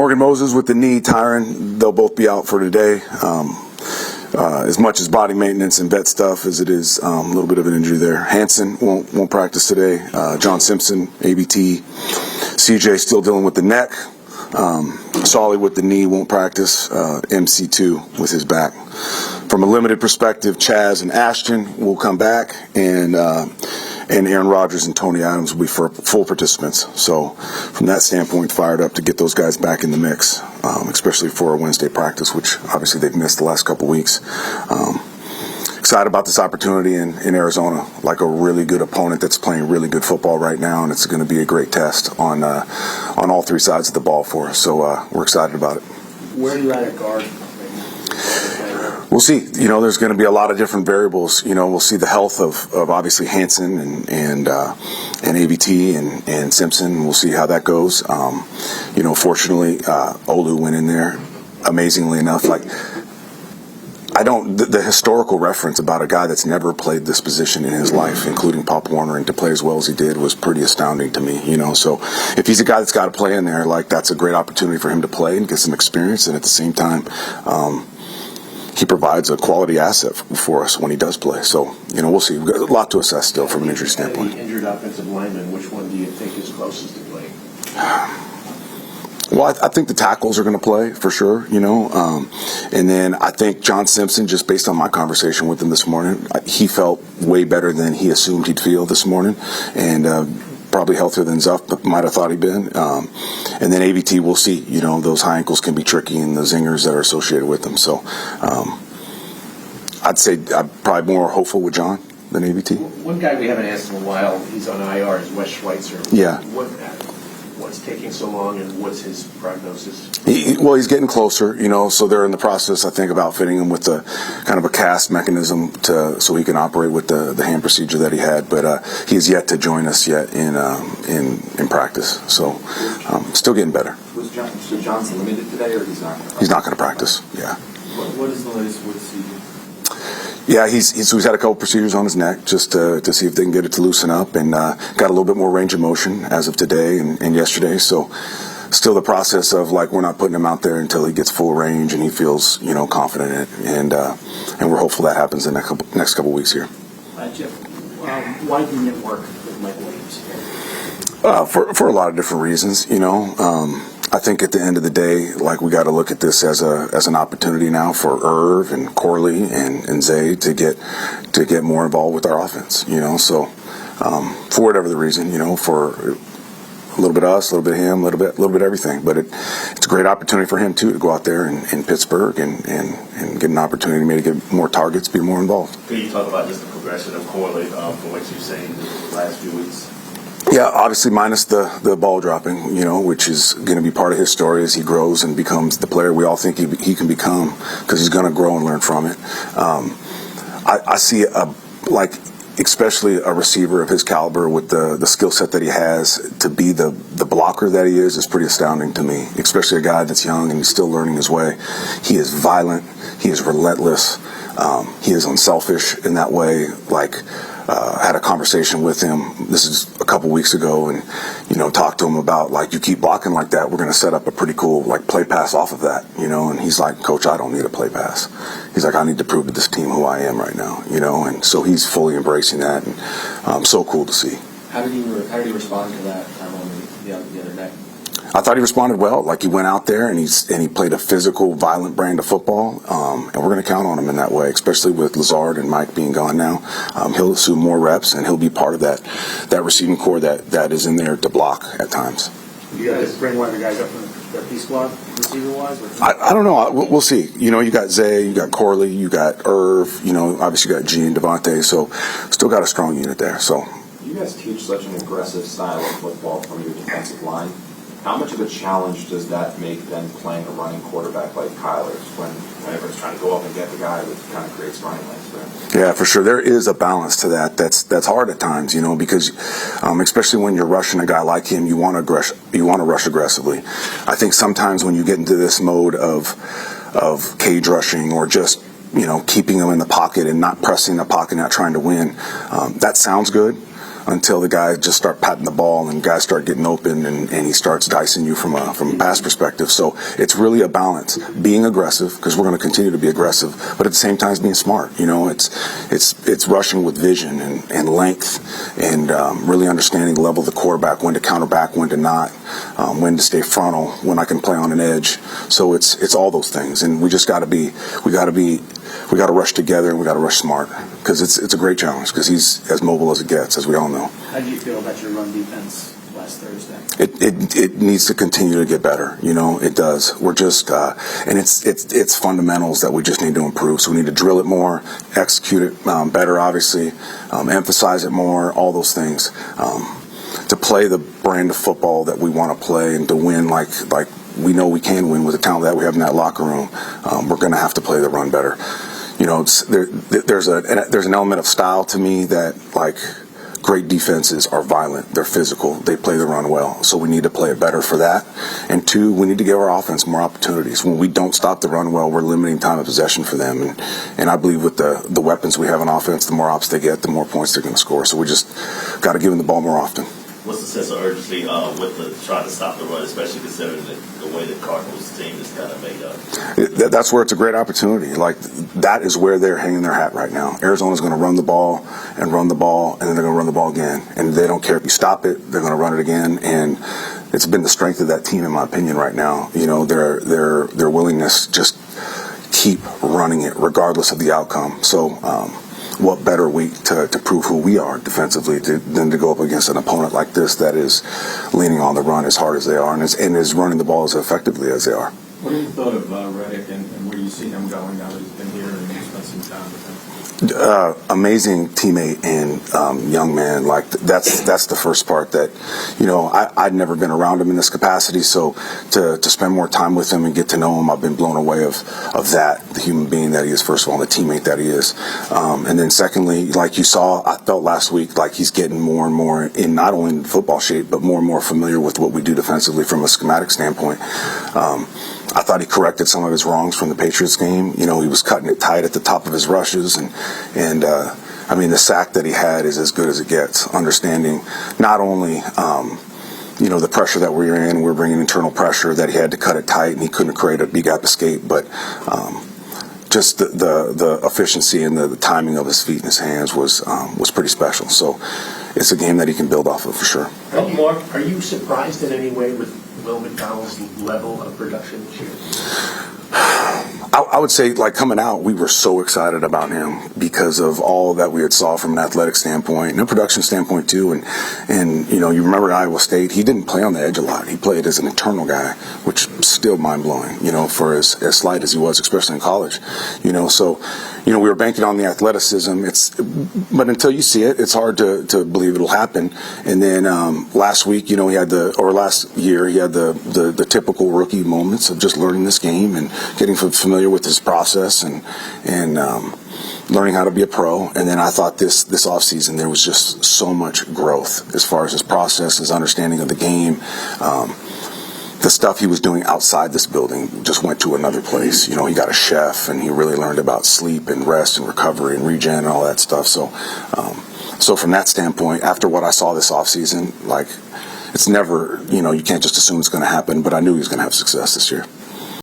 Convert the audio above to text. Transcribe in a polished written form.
Morgan Moses with the knee, Tyron, they'll both be out for today. As much as body maintenance and vet stuff as it is a little bit of an injury there. Haason won't practice today. John Simpson, ABT. CJ still dealing with the neck. Solly with the knee won't practice. MC2 with his back. From a limited perspective, Chaz and Ashton will come back, and Aaron Rodgers and Tony Adams will be full participants. So from that standpoint, fired up to get those guys back in the mix, especially for a Wednesday practice, which obviously they've missed the last couple weeks. Excited about this opportunity in Arizona, like a really good opponent that's playing really good football right now, and it's going to be a great test on all three sides of the ball for us. So we're excited about it. Where are you at guard? We'll see. There's going to be a lot of different variables. We'll see the health of obviously Haason and ABT and Simpson. We'll see how that goes. Fortunately, Olu went in there amazingly enough. The historical reference about a guy that's never played this position in his life, including Pop Warner, and to play as well as he did was pretty astounding to me. So if he's a guy that's got to play in there, that's a great opportunity for him to play and get some experience, and at the same time, he provides a quality asset for us when he does play. So, we'll see. We've got a lot to assess still from an injury standpoint. The injured offensive lineman, which one do you think is closest to playing? Well, I think the tackles are going to play for sure, and then I think John Simpson, just based on my conversation with him this morning, he felt way better than he assumed he'd feel this morning, and probably healthier than Zuff might have thought he'd been. And then ABT, we'll see. Those high ankles can be tricky, and the zingers that are associated with them. So I'd say I'm probably more hopeful with John than ABT. One guy we haven't asked in a while, he's on IR, is Wes Schweitzer. Yeah. What's taking so long, and what's his prognosis? He's getting closer, so they're in the process, I think, of outfitting him with a kind of a cast mechanism so he can operate with the hand procedure that he had. But he has yet to join us yet in practice, so still getting better. So John's limited today, or he's not going to practice? He's not going to practice, yeah. What is the latest with CJ? Yeah, he's had a couple procedures on his neck just to see if they can get it to loosen up, and got a little bit more range of motion as of today and yesterday. So still the process of we're not putting him out there until he gets full range and he feels confident in it, and we're hopeful that happens in the next couple weeks here. Jeff, why didn't it work with Mike Williams? For a lot of different reasons, I think at the end of the day, we got to look at this as an opportunity now for Irv and Corley and Zay to get more involved with our offense. So for whatever the reason, for a little bit of us, a little bit of him, a little bit everything. But it's a great opportunity for him too to go out there in Pittsburgh and get an opportunity maybe to get more targets, be more involved. Can you talk about just the progression of Corley from what you've seen the last few weeks? Yeah, obviously minus the ball dropping, which is going to be part of his story as he grows and becomes the player we all think he can become, because he's going to grow and learn from it. I see especially a receiver of his caliber with the skill set that he has to be the blocker that he is pretty astounding to me, especially a guy that's young and he's still learning his way. He is violent. He is relentless. He is unselfish in that way. Had a conversation with him, this is a couple weeks ago, and talked to him about you keep blocking like that, we're going to set up a pretty cool play pass off of that, and he's like, Coach, I don't need a play pass. He's like, I need to prove to this team who I am right now, and so he's fully embracing that, and so cool to see. How did he respond to that on the other day? I thought he responded well. He went out there and he played a physical, violent brand of football, and we're going to count on him in that way, especially with Lazard and Mike being gone now. He'll assume more reps, and he'll be part of that receiving core that is in there to block at times. You guys bring one of the guys up from the P squad, receiver-wise? I don't know. We'll see. You got Zay, you got Corley, you got Irv, obviously you got G and Devontae, so still got a strong unit there. So you guys teach such an aggressive style of football from your defensive line. How much of a challenge does that make then playing a running quarterback like Kyler whenever it's trying to go up and get the guy that kind of creates running lanes for him? Yeah, for sure. There is a balance to that. That's hard at times, because especially when you're rushing a guy like him, you want to rush aggressively. I think sometimes when you get into this mode of cage rushing or just keeping them in the pocket and not pressing the pocket, not trying to win, that sounds good. until the guys just start patting the ball and guys start getting open and he starts dicing you from a pass perspective. So it's really a balance, being aggressive, because we're going to continue to be aggressive, but at the same time being smart. It's rushing with vision and length and really understanding the level of the quarterback, when to counter back, when to not, when to stay frontal, when I can play on an edge. So it's all those things, and we got to rush together and we got to rush smart, because it's a great challenge, because he's as mobile as it gets, as we all know. How do you feel about your run defense last Thursday? It needs to continue to get better. It does. We're just and it's fundamentals that we just need to improve. So we need to drill it more, execute it better, obviously, emphasize it more, all those things. To play the brand of football that we want to play and to win like we know we can win with the talent that we have in that locker room, we're going to have to play the run better. There's an element of style to me that, like, great defenses are violent, they're physical, they play the run well. So we need to play it better for that. And two, we need to give our offense more opportunities. When we don't stop the run well, we're limiting time of possession for them. And I believe with the weapons we have on offense, the more ops they get, the more points they're going to score. So we just got to give them the ball more often. What's the sense of urgency with the trying to stop the run, especially considering the way the Cardinals team is kind of made up? That's where it's a great opportunity. Like, that is where they're hanging their hat right now. Arizona's going to run the ball, and then they're going to run the ball again. And they don't care if you stop it; they're going to run it again. And it's been the strength of that team, in my opinion, right now. Their willingness to just keep running it regardless of the outcome. So. What better week to prove who we are defensively than to go up against an opponent like this that is leaning on the run as hard as they are and is running the ball as effectively as they are. What do you thought of Reddick and where do you see him going now that he's been here and he's spent some time with him? Amazing teammate and young man. Like, that's the first part that, I'd never been around him in this capacity, so to spend more time with him and get to know him, I've been blown away of that, the human being that he is, first of all, and the teammate that he is. And then secondly, like you saw, I felt last week like he's getting more and more in not only in football shape, but more and more familiar with what we do defensively from a schematic standpoint. I thought he corrected some of his wrongs from the Patriots game. He was cutting it tight at the top of his rushes, and the sack that he had is as good as it gets. Understanding not only the pressure that we're bringing internal pressure, that he had to cut it tight and he couldn't create a big gap escape, but just the efficiency and the timing of his feet and his hands was pretty special. So it's a game that he can build off of for sure. Are you surprised in any way with Will McDonald's level of production this year? I would say, like, coming out, we were so excited about him because of all that we had saw from an athletic standpoint and a production standpoint too. And you remember at Iowa State, he didn't play on the edge a lot. He played as an internal guy, which is still mind blowing. For as slight as he was, especially in college. So we were banking on the athleticism. But until you see it, it's hard to believe it'll happen. And then last year he had the typical rookie moments of just learning this game and getting familiar with his process and learning how to be a pro. And then I thought this offseason there was just so much growth as far as his process, his understanding of the game. The stuff he was doing outside this building just went to another place. He got a chef, and he really learned about sleep and rest and recovery and regen and all that stuff. So from that standpoint, after what I saw this offseason, like, it's never, you can't just assume it's going to happen, but I knew he was going to have success this year.